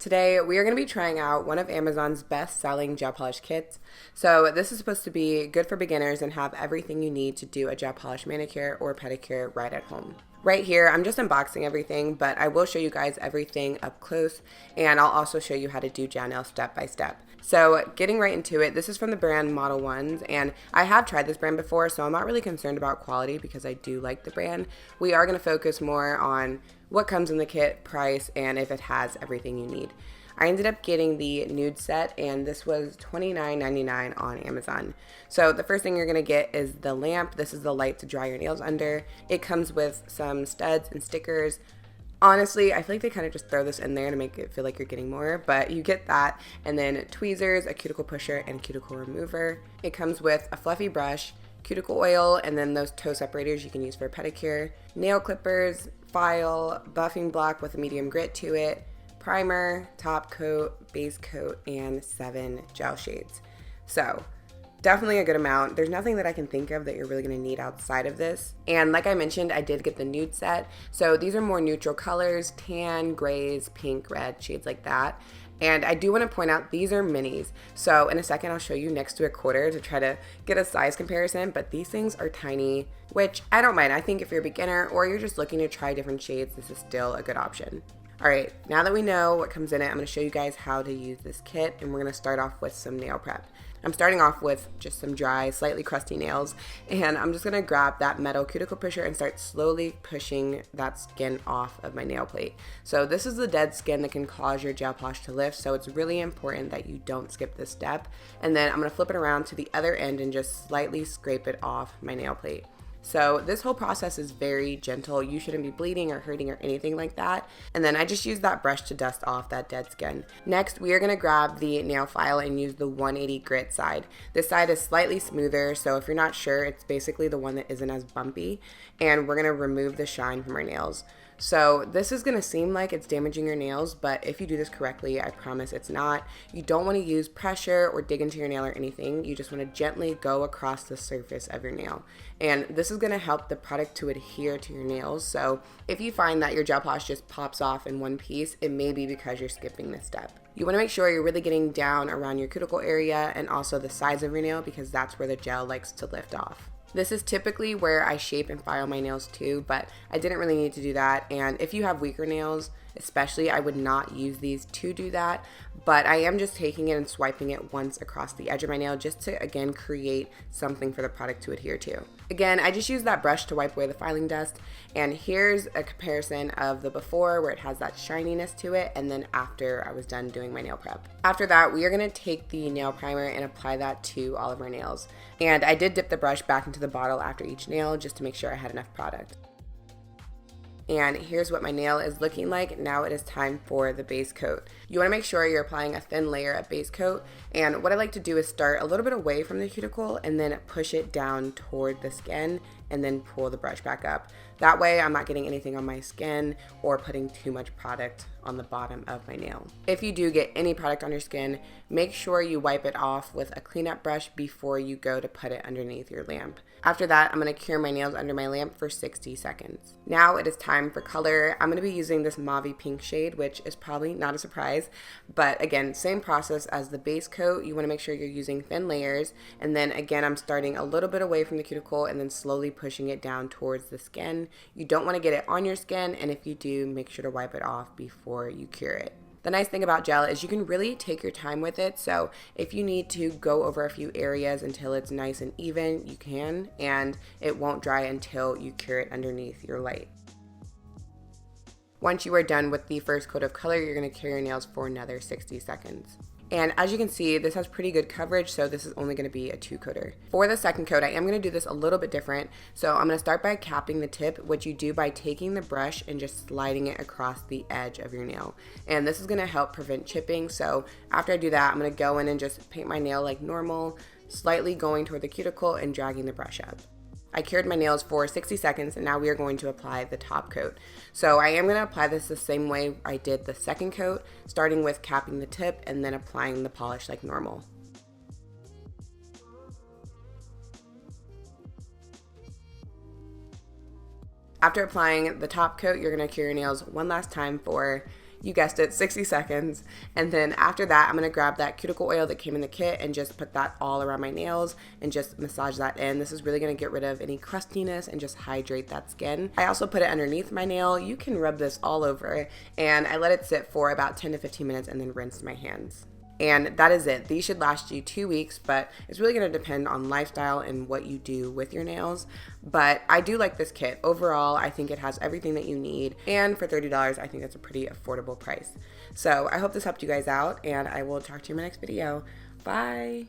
Today, we are going to be trying out one of Amazon's best-selling gel polish kits. So this is supposed to be good for beginners and have everything you need to do a gel polish manicure or pedicure right at home. Right here, I'm just unboxing everything, but I will show you guys everything up close, and I'll also show you how to do gel nails step by step. So getting right into it, this is from the brand Model Ones, and I have tried this brand before, so I'm not really concerned about quality because I do like the brand. We are going to focus more on what comes in the kit, price, and if it has everything you need. I ended up getting the nude set, and this was $29.99 on Amazon. So the first thing you're gonna get is the lamp. This is the light to dry your nails under. It comes with some studs and stickers. Honestly, I feel like they kind of just throw this in there to make it feel like you're getting more, but you get that, and then tweezers, a cuticle pusher, and a cuticle remover. It comes with a fluffy brush, cuticle oil, and then those toe separators you can use for a pedicure, nail clippers, file, buffing block with a medium grit to it, primer, top coat, base coat, and 7 gel shades. So definitely a good amount. There's nothing that I can think of that you're really going to need outside of this. And like I mentioned, I did get the nude set. So these are more neutral colors, tan, grays, pink, red, shades like that. And I do want to point out these are minis. So in a second, I'll show you next to a quarter to try to get a size comparison, but these things are tiny, which I don't mind. I think if you're a beginner or you're just looking to try different shades, this is still a good option. All right, now that we know what comes in it, I'm gonna show you guys how to use this kit, and we're gonna start off with some nail prep. I'm starting off with just some dry, slightly crusty nails, and I'm just gonna grab that metal cuticle pusher and start slowly pushing that skin off of my nail plate. So this is the dead skin that can cause your gel polish to lift, so it's really important that you don't skip this step. And then I'm gonna flip it around to the other end and just slightly scrape it off my nail plate. So this whole process is very gentle. You shouldn't be bleeding or hurting or anything like that. And then I just use that brush to dust off that dead skin. Next, we are gonna grab the nail file and use the 180 grit side. This side is slightly smoother, so if you're not sure, it's basically the one that isn't as bumpy. And we're gonna remove the shine from our nails. So this is gonna seem like it's damaging your nails, but if you do this correctly, I promise it's not. You don't wanna use pressure or dig into your nail or anything. You just wanna gently go across the surface of your nail. And this is gonna help the product to adhere to your nails. So if you find that your gel polish just pops off in one piece, it may be because you're skipping this step. You wanna make sure you're really getting down around your cuticle area and also the sides of your nail because that's where the gel likes to lift off. This is typically where I shape and file my nails too, but I didn't really need to do that. And if you have weaker nails, especially, I would not use these to do that, but I am just taking it and swiping it once across the edge of my nail just to, again, create something for the product to adhere to. Again, I just use that brush to wipe away the filing dust, and here's a comparison of the before where it has that shininess to it, and then after I was done doing my nail prep. After that, we are gonna take the nail primer and apply that to all of our nails. And I did dip the brush back into the bottle after each nail just to make sure I had enough product. And here's what my nail is looking like. Now it is time for the base coat. You wanna make sure you're applying a thin layer of base coat. And what I like to do is start a little bit away from the cuticle and then push it down toward the skin and then pull the brush back up. That way I'm not getting anything on my skin or putting too much product on the bottom of my nail. If you do get any product on your skin, make sure you wipe it off with a cleanup brush before you go to put it underneath your lamp. After that, I'm gonna cure my nails under my lamp for 60 seconds. Now it is time for color. I'm gonna be using this mauve pink shade, which is probably not a surprise, but again, same process as the base coat. You wanna make sure you're using thin layers, and then again, I'm starting a little bit away from the cuticle and then slowly pushing it down towards the skin. You don't wanna get it on your skin, and if you do, make sure to wipe it off before you cure it. The nice thing about gel is you can really take your time with it, so if you need to go over a few areas until it's nice and even, you can, and it won't dry until you cure it underneath your light. Once you are done with the first coat of color, you're gonna cure your nails for another 60 seconds. And as you can see, this has pretty good coverage, so this is only gonna be a 2-coater. For the second coat, I am gonna do this a little bit different. So I'm gonna start by capping the tip, which you do by taking the brush and just sliding it across the edge of your nail. And this is gonna help prevent chipping. So after I do that, I'm gonna go in and just paint my nail like normal, slightly going toward the cuticle and dragging the brush up. I cured my nails for 60 seconds, and now we are going to apply the top coat. So I am going to apply this the same way I did the second coat, starting with capping the tip and then applying the polish like normal. After applying the top coat, you're going to cure your nails one last time for You guessed it, 60 seconds. And then after that, I'm gonna grab that cuticle oil that came in the kit and just put that all around my nails and just massage that in. This is really gonna get rid of any crustiness and just hydrate that skin. I also put it underneath my nail. You can rub this all over, and I let it sit for about 10 to 15 minutes and then rinse my hands. And that is it. These should last you 2 weeks, but it's really going to depend on lifestyle and what you do with your nails. But I do like this kit. Overall, I think it has everything that you need. And for $30, I think that's a pretty affordable price. So I hope this helped you guys out, and I will talk to you in my next video. Bye.